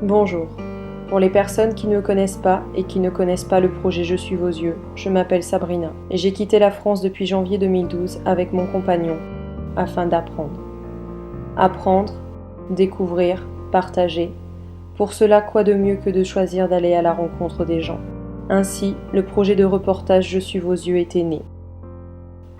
Bonjour. Pour les personnes qui ne me connaissent pas et qui ne connaissent pas le projet Je suis vos yeux, je m'appelle Sabrina et j'ai quitté la France depuis janvier 2012 avec mon compagnon afin d'apprendre. Apprendre, découvrir, partager. Pour cela, quoi de mieux que de choisir d'aller à la rencontre des gens. Ainsi, le projet de reportage Je suis vos yeux était né.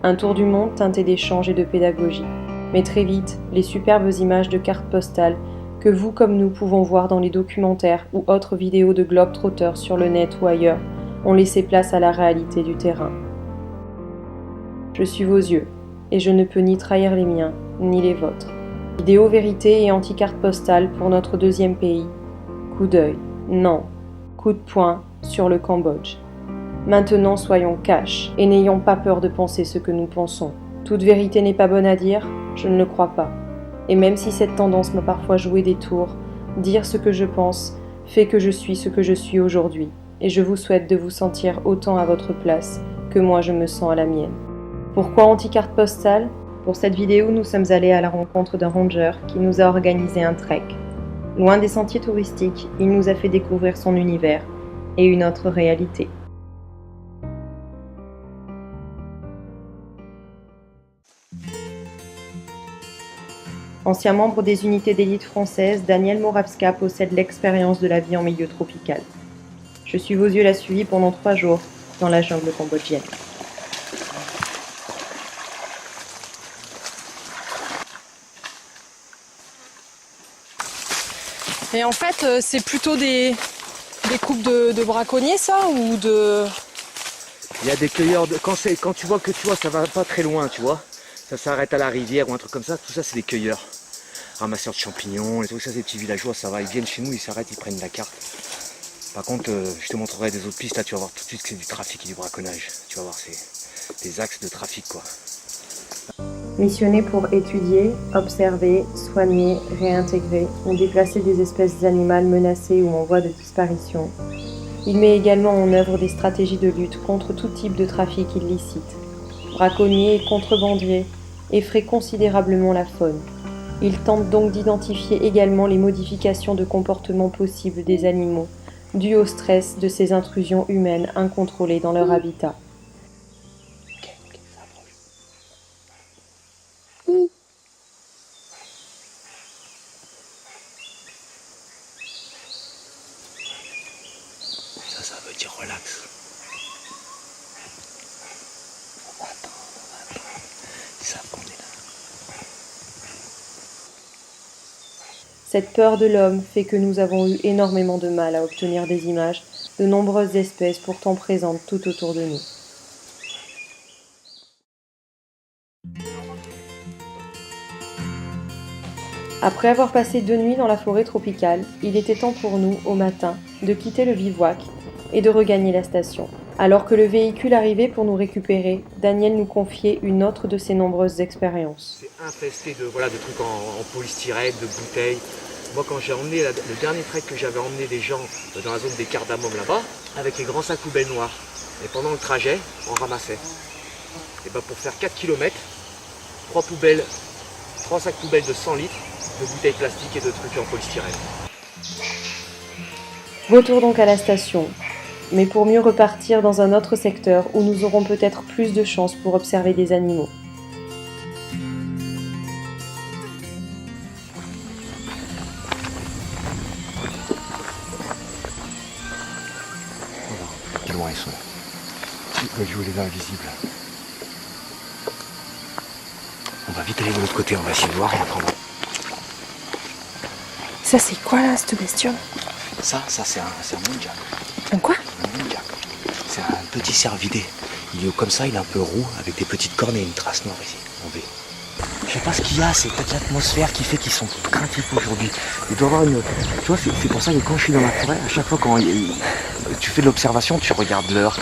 Un tour du monde teinté d'échanges et de pédagogie. Mais très vite, les superbes images de cartes postales que vous comme nous pouvons voir dans les documentaires ou autres vidéos de globetrotters sur le net ou ailleurs ont laissé place à la réalité du terrain. Je suis vos yeux, et je ne peux ni trahir les miens, ni les vôtres. Vidéo vérité et anti-carte postale pour notre deuxième pays. Coup d'œil, non, coup de poing sur le Cambodge. Maintenant soyons cash et n'ayons pas peur de penser ce que nous pensons. Toute vérité n'est pas bonne à dire, je ne le crois pas. Et même si cette tendance m'a parfois joué des tours, dire ce que je pense fait que je suis ce que je suis aujourd'hui. Et je vous souhaite de vous sentir autant à votre place que moi je me sens à la mienne. Pourquoi anti-carte postale ? Pour cette vidéo, nous sommes allés à la rencontre d'un ranger qui nous a organisé un trek. Loin des sentiers touristiques, il nous a fait découvrir son univers et une autre réalité. Ancien membre des unités d'élite françaises, Daniel Moravska possède l'expérience de la vie en milieu tropical. Je suis vos yeux l'a suivi pendant 3 jours dans la jungle cambodgienne. Et en fait, c'est plutôt des coupes de braconniers, ça, ou de... Il y a des cueilleurs, quand tu vois que ça va pas très loin, tu vois, ça s'arrête à la rivière ou un truc comme ça, tout ça c'est des cueilleurs. Ramasseurs de champignons, et tout ça, ces petits villageois, ça va, ils viennent chez nous, ils s'arrêtent, ils prennent la carte. Par contre, je te montrerai des autres pistes, là tu vas voir tout de suite que c'est du trafic et du braconnage. Tu vas voir, c'est des axes de trafic, quoi. Missionnés pour étudier, observer, soigner, réintégrer ou déplacer des espèces animales menacées ou en voie de disparition, il met également en œuvre des stratégies de lutte contre tout type de trafic illicite. Braconniers et contrebandiers effraient considérablement la faune. Il tente donc d'identifier également les modifications de comportement possibles des animaux, dues au stress de ces intrusions humaines incontrôlées dans leur habitat. Ça veut dire relax. Attends, ils savent qu'on est là. Cette peur de l'homme fait que nous avons eu énormément de mal à obtenir des images de nombreuses espèces pourtant présentes tout autour de nous. Après avoir passé 2 nuits dans la forêt tropicale, il était temps pour nous, au matin, de quitter le bivouac et de regagner la station. Alors que le véhicule arrivait pour nous récupérer, Daniel nous confiait une autre de ses nombreuses expériences. C'est infesté de trucs en polystyrène, de bouteilles. Moi, quand j'ai emmené le dernier trek que j'avais emmené des gens dans la zone des cardamome là-bas, avec les grands sacs poubelles noirs. Et pendant le trajet, on ramassait. Et pour faire 4 km, 3 sacs poubelles de 100 litres, de bouteilles plastiques et de trucs en polystyrène. Retour donc à la station, mais pour mieux repartir dans un autre secteur où nous aurons peut-être plus de chance pour observer des animaux. Quel loin ils sont. Je vous les invisibles. On va vite aller de l'autre côté, on va essayer de voir et après on va... Ça, c'est quoi, là, cette bestiole ? Ça c'est un munjak. Un quoi ? Un munjak. C'est un petit cervidé. Il est comme ça, il est un peu roux, avec des petites cornes et une trace noire ici, en V. Je sais pas ce qu'il y a, c'est peut-être l'atmosphère qui fait qu'ils sont craintifs aujourd'hui. Il doit y avoir une... Tu vois, c'est pour ça que quand je suis dans la forêt, à chaque fois quand tu fais de l'observation, tu regardes l'heure,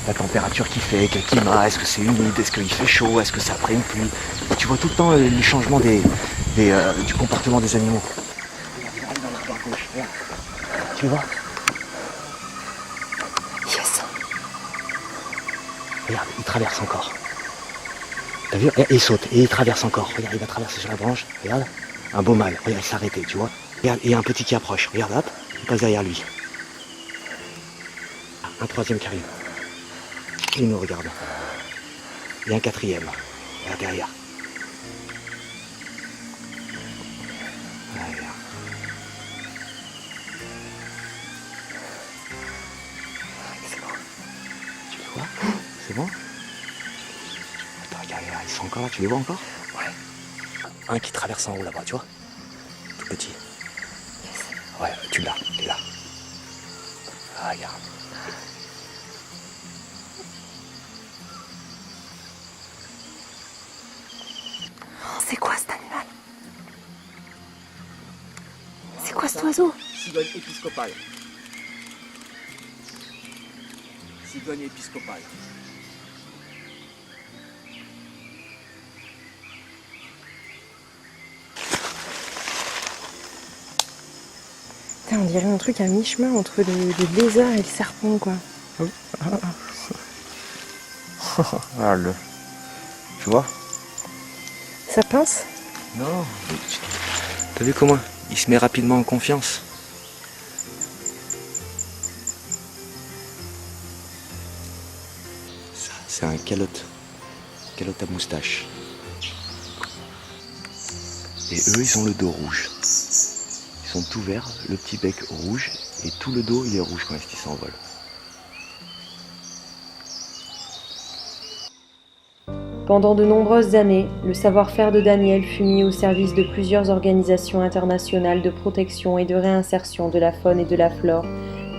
la température qu'il fait, quel climat, est-ce que c'est humide, est-ce qu'il fait chaud, est-ce que ça après une pluie. Et tu vois tout le temps les changements du comportement des animaux. Regarde dans l'arbre à gauche, regarde. Tu vois ? Yes. Regarde, il traverse encore. T'as vu ? Et il saute, et il traverse encore. Regarde, il va traverser sur la branche. Regarde, un beau mâle. Regarde, il s'est arrêté, tu vois ? Regarde, il y a un petit qui approche. Regarde, hop, il passe derrière lui. Un troisième qui arrive. Il nous regarde. Il y a un quatrième. Regarde derrière. Voilà. C'est bon. Tu les vois? C'est bon? Attends, regarde, ils sont encore là, tu les vois encore? Ouais. Un qui traverse en haut là-bas, tu vois? Tout petit. Ouais, tu l'as, t'es là. Ah, regarde. C'est quoi cet animal? C'est quoi cet oiseau? Cigogne épiscopale. Cigogne épiscopale. Putain, on dirait un truc à mi-chemin entre le lézard et le serpent, quoi. Ah, tu vois? Ça pince? Non. T'as vu comment il se met rapidement en confiance? Ça, c'est un calotte. Calotte à moustache. Et eux, ils ont le dos rouge. Ils sont tout verts, le petit bec rouge, et tout le dos, il est rouge quand ils s'envolent. Pendant de nombreuses années, le savoir-faire de Daniel fut mis au service de plusieurs organisations internationales de protection et de réinsertion de la faune et de la flore,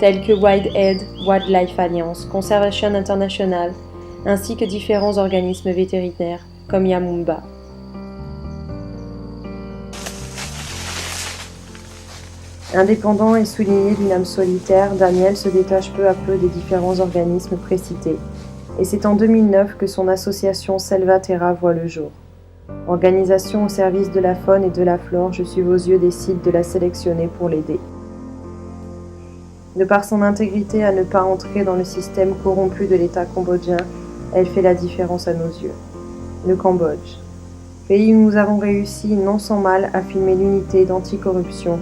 telles que Wild-Head Wildlife Alliance, Conservation International, ainsi que différents organismes vétérinaires, comme Yamumba. Indépendant et souligné d'une âme solitaire, Daniel se détache peu à peu des différents organismes précités. Et c'est en 2009 que son association Selva Terra voit le jour. Organisation au service de la faune et de la flore, Je suis vos yeux décide de la sélectionner pour l'aider. De par son intégrité à ne pas entrer dans le système corrompu de l'État cambodgien, elle fait la différence à nos yeux. Le Cambodge. Pays où nous avons réussi, non sans mal, à filmer l'unité d'anticorruption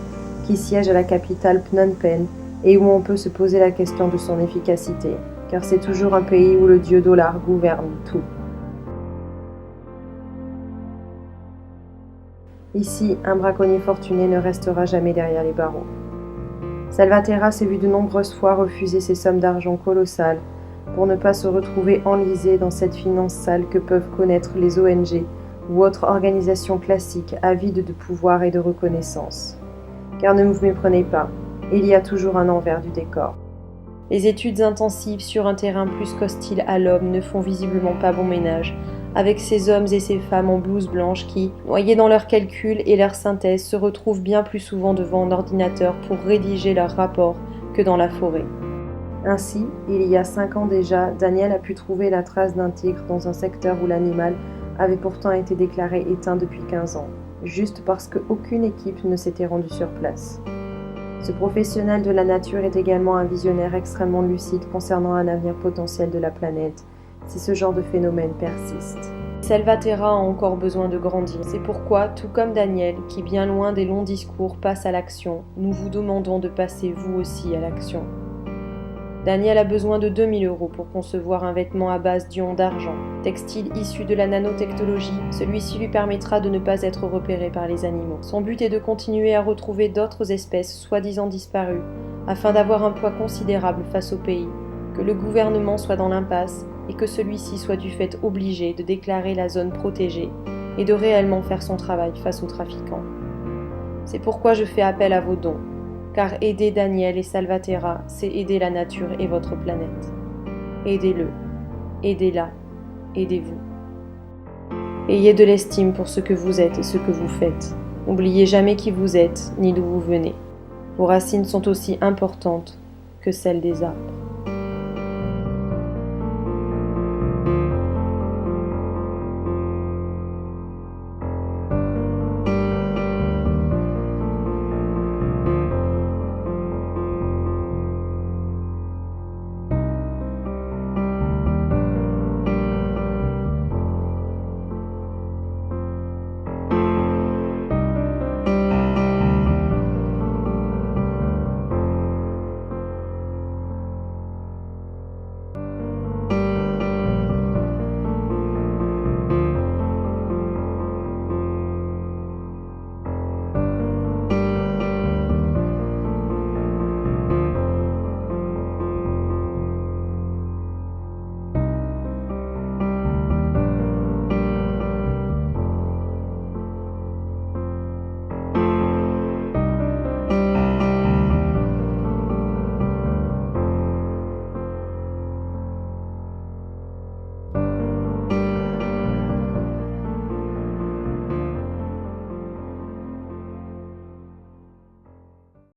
qui siège à la capitale Phnom Penh et où on peut se poser la question de son efficacité. Car c'est toujours un pays où le dieu dollar gouverne tout. Ici, un braconnier fortuné ne restera jamais derrière les barreaux. Salvatierra s'est vu de nombreuses fois refuser ces sommes d'argent colossales pour ne pas se retrouver enlisé dans cette finance sale que peuvent connaître les ONG ou autres organisations classiques avides de pouvoir et de reconnaissance. Car ne vous méprenez pas, il y a toujours un envers du décor. Les études intensives sur un terrain plus qu'hostile à l'homme ne font visiblement pas bon ménage, avec ces hommes et ces femmes en blouse blanche qui, noyés dans leurs calculs et leurs synthèses, se retrouvent bien plus souvent devant un ordinateur pour rédiger leurs rapports que dans la forêt. Ainsi, il y a 5 ans déjà, Daniel a pu trouver la trace d'un tigre dans un secteur où l'animal avait pourtant été déclaré éteint depuis 15 ans, juste parce qu'aucune équipe ne s'était rendue sur place. Ce professionnel de la nature est également un visionnaire extrêmement lucide concernant un avenir potentiel de la planète, si ce genre de phénomène persiste. Salvatierra a encore besoin de grandir. C'est pourquoi, tout comme Daniel, qui bien loin des longs discours passe à l'action, nous vous demandons de passer vous aussi à l'action. Daniel a besoin de 2 000 € pour concevoir un vêtement à base d'ions d'argent. Textile issu de la nanotechnologie, celui-ci lui permettra de ne pas être repéré par les animaux. Son but est de continuer à retrouver d'autres espèces soi-disant disparues, afin d'avoir un poids considérable face au pays, que le gouvernement soit dans l'impasse et que celui-ci soit du fait obligé de déclarer la zone protégée et de réellement faire son travail face aux trafiquants. C'est pourquoi je fais appel à vos dons. Car aider Daniel et Salvatierra, c'est aider la nature et votre planète. Aidez-le, aidez-la, aidez-vous. Ayez de l'estime pour ce que vous êtes et ce que vous faites. N'oubliez jamais qui vous êtes, ni d'où vous venez. Vos racines sont aussi importantes que celles des arbres.